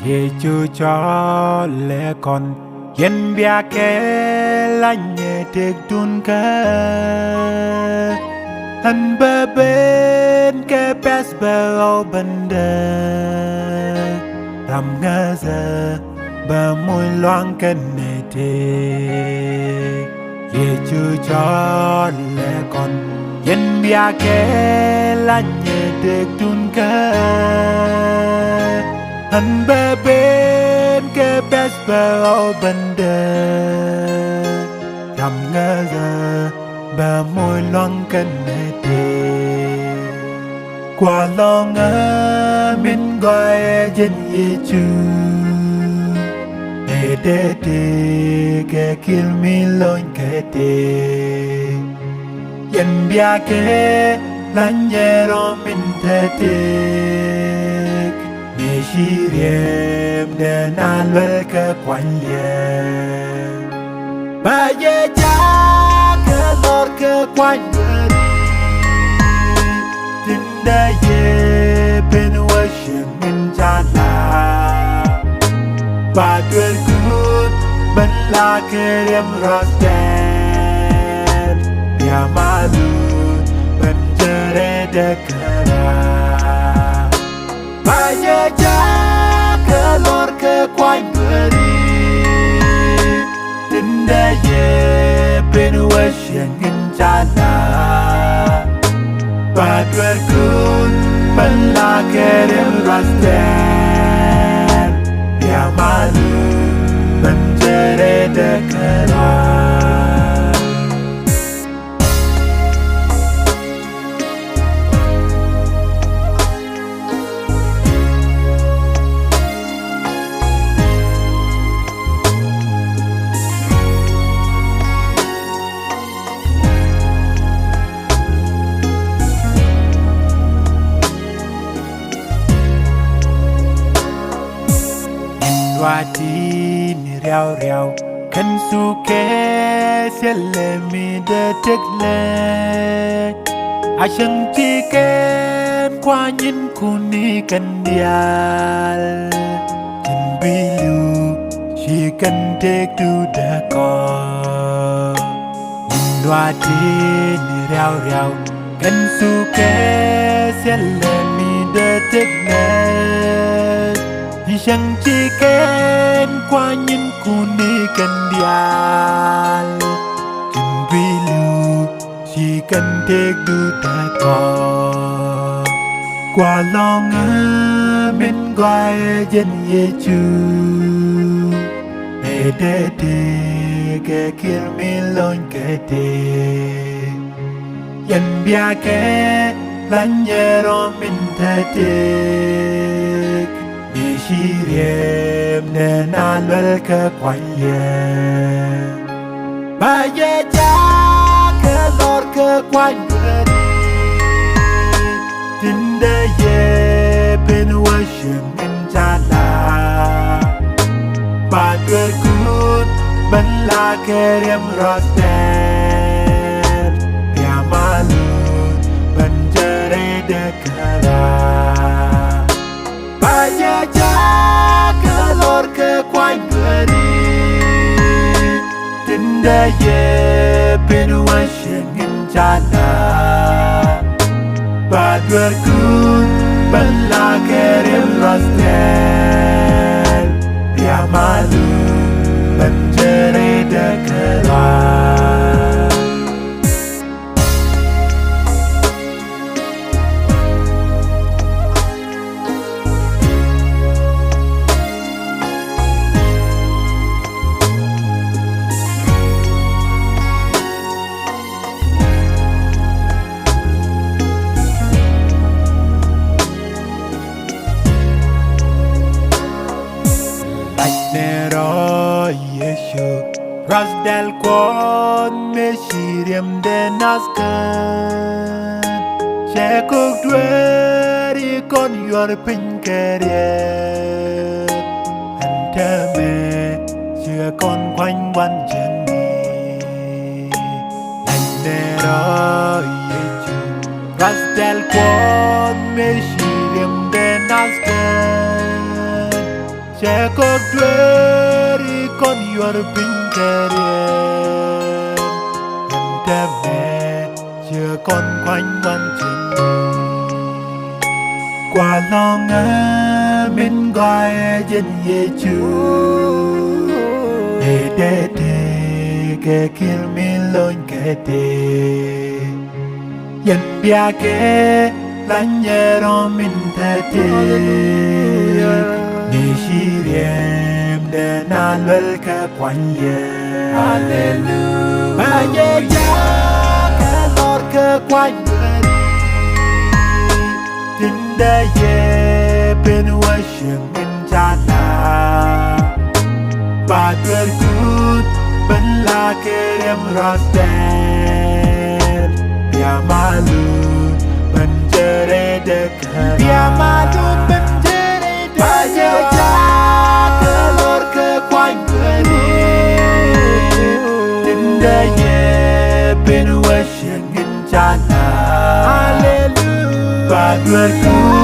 ye chu cho le con yen bia ke la nye tek dun ka an ba ben ke pes ba o bande ram nga za ba môi loang ken ne te ye chu cho le con yen bia ke la nye tek dun ka an ba ben ke pes ba o bande ram nga za ba môi loang ken ne te qua lo ngơ min gọi dân ye chu de ke kill me lon ke te yen bia ke lanjero min te me shiriem de nan wel ke kwanye ba ye cha ke lor ke kwanye tinda ye ben washin min jana ba duen good ben la kerem rosten ya malu ben jere de kara ba ye ja ke lor ke kwai beri tinda ye ben washen in jana ba duen good ben la kerem rosten ya malu menjadi dekat wati ni riau riau kan suke sele mi de tekle ashang tiken kwa nyin kuni kan dial tin bilu shi kan tek tu da ko wati ni riau riau kan suke sele mi de tekle Isang chicken qua nhìn kuni kan dial Tin bilu si kan tek du ta ko Qua long min guai dân ye chu E de te ke kill me lon ke te Yan bia ke lan ye ro min ta te shiriem ne nan wel ke kwanye ba ye ja ke lor ke kwanye tinde ye ben washin in jana ba dwe good ben la kerem rosten ya malu ben jere de kara ba ye ja ke lor ke kwai beri tinda ye ben washin in jana ba dwer kun ben la kerem rosten ya malu ben jere de kara Ras del con me shiriem de naskan Che kuk dweri kon yor pin keriet Ente me chưa con quanh quanh chân mi Lạnh nè rồi ye chu Ras del con me shiriem de naskan che cok dweri kon yor pinterien ente me chưa con quanh quanh trình qua lo ngã bên gọi dân ye chu để ke kil mi lon ke te yen bia ke lanyero min te ni shiriem de na lel ka kwan ye hallelujah ba ye ya ke lor ke kwan tin de ye ben wa shin min jana ba ter good ben la kerem rasten bia malu ben jere de bia malu ben jere de ba ye ja ke lor ke kwan beri tin de ye ben wa shin jana hallelujah ba ter good